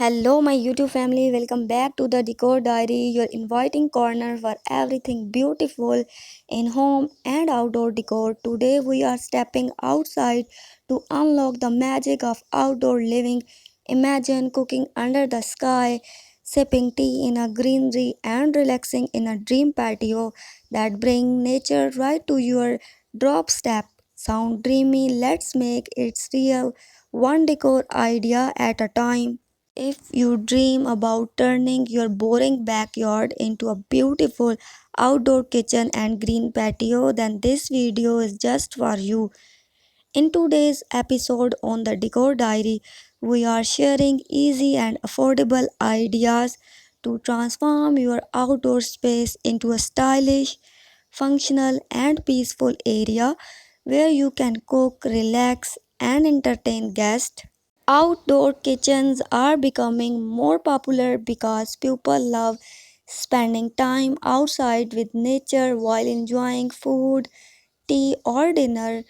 Hello, my YouTube family. Welcome back to the Decor Diary, your inviting corner for everything beautiful in home and outdoor decor. Today, we are stepping outside to unlock the magic of outdoor living. Imagine cooking under the sky, sipping tea in a greenery, and relaxing in a dream patio that bring nature right to your doorstep. Sound dreamy? Let's make it real, one decor idea at a time. If you dream about turning your boring backyard into a beautiful outdoor kitchen and green patio, then this video is just for you. In today's episode on the Decor Diary, we are sharing easy and affordable ideas to transform your outdoor space into a stylish, functional, and peaceful area where you can cook, relax, and entertain guests. Outdoor kitchens are becoming more popular because people love spending time outside with nature while enjoying food, tea, or dinner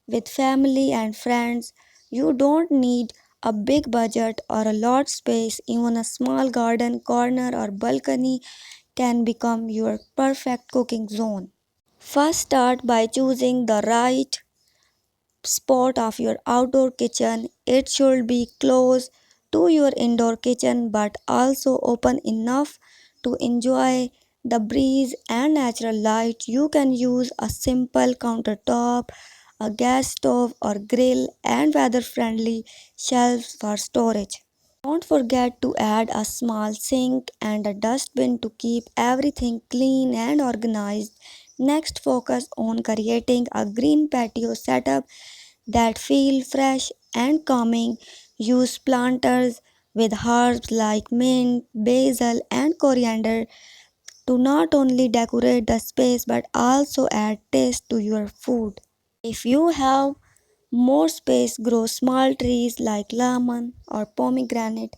with family and friends. You don't need a big budget or a lot space, even a small garden corner or balcony can become your perfect cooking zone. First, start by choosing the right spot of your outdoor kitchen. It should be close to your indoor kitchen but also open enough to enjoy the breeze and natural light. You can use a simple countertop, a gas stove or grill, and weather friendly shelves for storage. Don't forget to add a small sink and a dustbin to keep everything clean and organized. Next, focus on creating a green patio setup that feel fresh and calming. Use planters with herbs like mint, basil, and coriander to not only decorate the space but also add taste to your food. If you have more space, grow small trees like lemon or pomegranate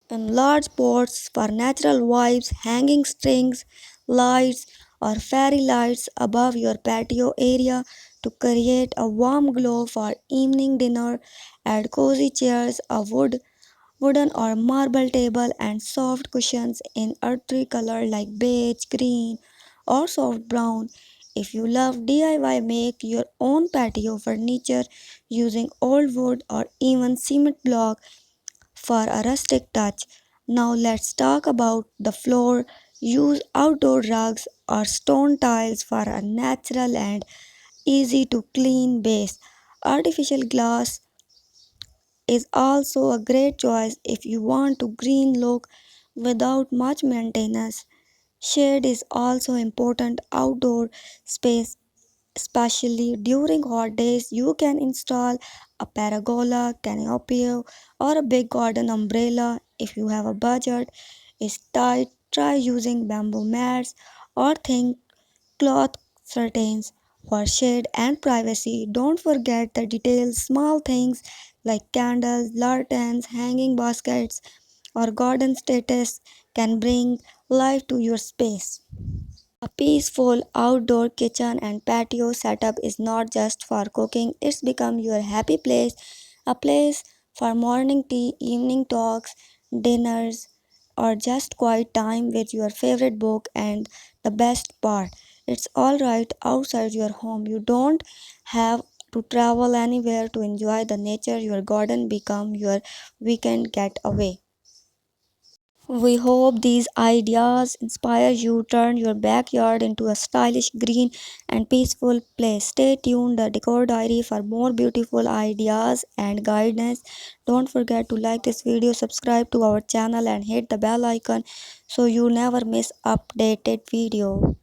in large pots for natural vibes, hanging strings, lights, or fairy lights above your patio area to create a warm glow for evening dinner. Add cozy chairs, a wooden or marble table, and soft cushions in earthy color like beige, green, or soft brown. If you love DIY, make your own patio furniture using old wood or even cement block for a rustic touch. Now let's talk about the floor. Use outdoor rugs or stone tiles for a natural and easy to clean base. Artificial glass is also a great choice if you want to green look without much maintenance. Shade is also important outdoor space, especially during hot days. You can install a pergola, canopy, or a big garden umbrella. If you have a budget is tight, try using bamboo mats or thin cloth curtains for shade and privacy. Don't forget the details, small things like candles, lanterns, hanging baskets, or garden status can bring life to your space. A peaceful outdoor kitchen and patio setup is not just for cooking, it's become your happy place, a place for morning tea, evening talks, dinners, or just quiet time with your favorite book. And the best part, it's all right outside your home. You don't have to travel anywhere to enjoy the nature. Your garden become your weekend getaway. We hope these ideas inspire you, turn your backyard into a stylish, green, and peaceful place. Stay tuned, the Decor Diary, for more beautiful ideas and guidance. Don't forget to like this video, subscribe to our channel, and hit the bell icon so you never miss updated video.